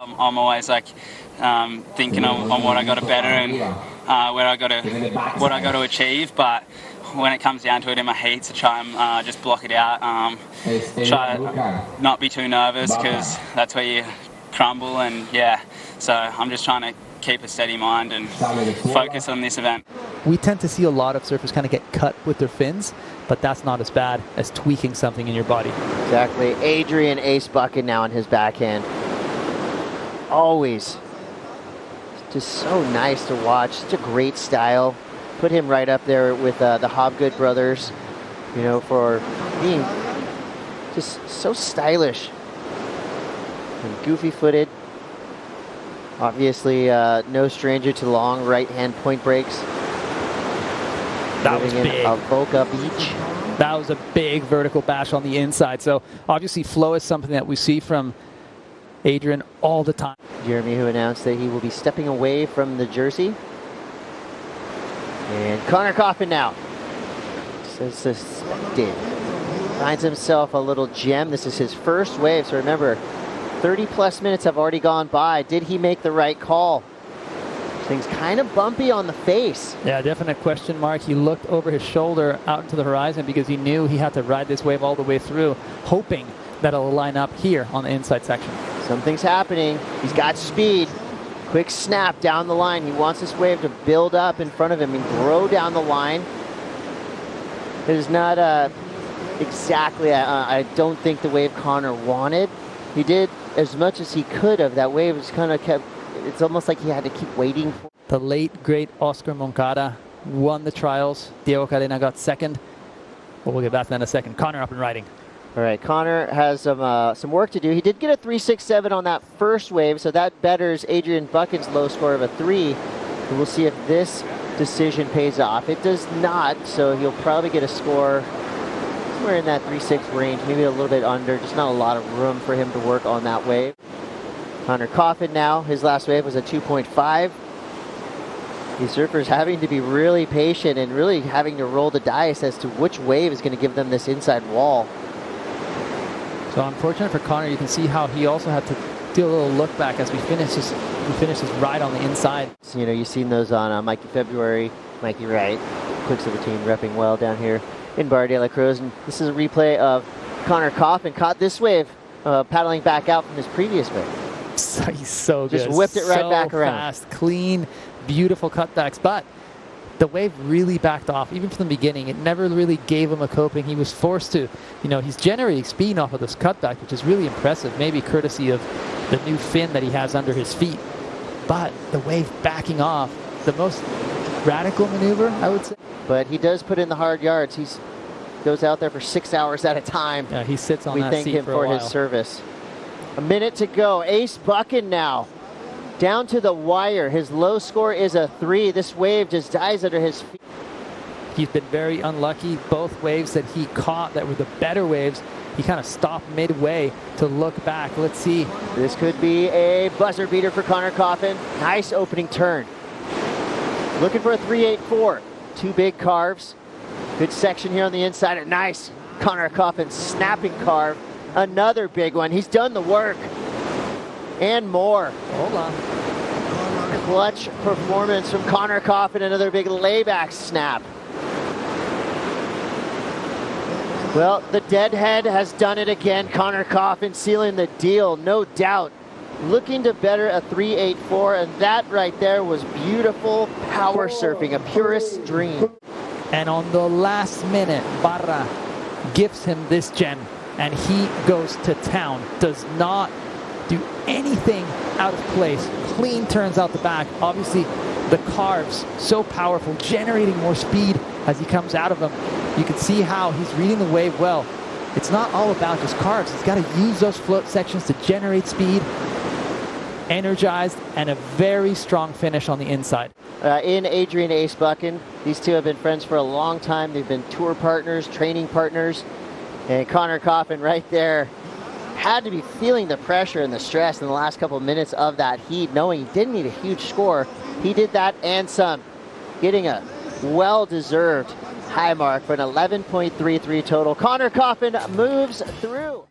I'm always like thinking on what I got to better and what I got to achieve. But when it comes down to it in my heats, I try and just block it out. Try not be too nervous because that's where you crumble. And yeah, so I'm just trying to keep a steady mind and focus on this event. We tend to see a lot of surfers kind of get cut with their fins, but that's not as bad as tweaking something in your body. Exactly. Adrian Ace Buchan now on his backhand. Always just so nice to watch. Such a great style. Put him right up there with the Hobgood brothers, you know, for being just so stylish and goofy-footed. Obviously, no stranger to long right-hand point breaks. That was big. In Avoca Beach. That was a big vertical bash on the inside. So obviously, flow is something that we see from Adrian all the time. Jeremy, who announced that he will be stepping away from the jersey. And Connor Coffin now. Suspended. Finds himself a little gem. This is his first wave, so remember, 30-plus minutes have already gone by. Did he make the right call? Things kind of bumpy on the face. Yeah, definite question mark. He looked over his shoulder out into the horizon because he knew he had to ride this wave all the way through, hoping that it'll line up here on the inside section. Something's happening. He's got speed. Quick snap down the line. He wants this wave to build up in front of him and grow down the line. It is not exactly, I don't think the wave Connor wanted. He did as much as he could of. That wave was kind of kept, it's almost like he had to keep waiting for. The late, great Oscar Moncada won the trials. Diego Cadena got second. Well, we'll get back to that in a second. Connor up and riding. All right, Connor has some work to do. He did get a 3.67 on that first wave, so that betters Adrian Buchan's low score of a 3. And we'll see if this decision pays off. It does not, so he'll probably get a score somewhere in that 3.6 range, maybe a little bit under. Just not a lot of room for him to work on that wave. Connor Coffin now, his last wave was a 2.5. These surfers having to be really patient and really having to roll the dice as to which wave is going to give them this inside wall. So unfortunate for Connor, you can see how he also had to do a little look back as we finish his ride on the inside. So, you know, you've seen those on Mikey February, Mikey Wright, Quiksilver team repping well down here in Barra De La Cruz. And this is a replay of Connor Coffin caught this wave paddling back out from his previous wave. He's so good. Just whipped it right back around. Fast, clean, beautiful cutbacks, but the wave really backed off, even from the beginning. It never really gave him a coping. He was forced to, you know, he's generating speed off of this cutback, which is really impressive, maybe courtesy of the new fin that he has under his feet. But the wave backing off, the most radical maneuver, I would say. But he does put in the hard yards. He goes out there for 6 hours at a time. Yeah, he sits on that seat for a while. We thank him for his service. A minute to go. Ace Buchan now. Down to the wire. His low score is a 3. This wave just dies under his feet. He's been very unlucky. Both waves that he caught that were the better waves, he kind of stopped midway to look back. Let's see. This could be a buzzer beater for Connor Coffin. Nice opening turn. Looking for a 3.84. 2 big carves. Good section here on the inside. Nice. Connor Coffin snapping carve. Another big one. He's done the work. And more. Hold on. Clutch performance from Connor Coffin. Another big layback snap. Well, the deadhead has done it again. Connor Coffin sealing the deal, no doubt. Looking to better a 3.84, and that right there was beautiful power surfing, a purist's dream. And on the last minute, Barra gifts him this gem, and he goes to town. Does not do anything out of place. Clean turns out the back. Obviously, the carves, so powerful, generating more speed as he comes out of them. You can see how he's reading the wave well. It's not all about just carves. He's got to use those float sections to generate speed, energized, and a very strong finish on the inside. In Adrian Ace Buchan, these two have been friends for a long time. They've been tour partners, training partners, and Connor Coffin right there had to be feeling the pressure and the stress in the last couple of minutes of that heat, knowing he didn't need a huge score. He did that and some, getting a well-deserved high mark for an 11.33 total. Connor Coffin moves through.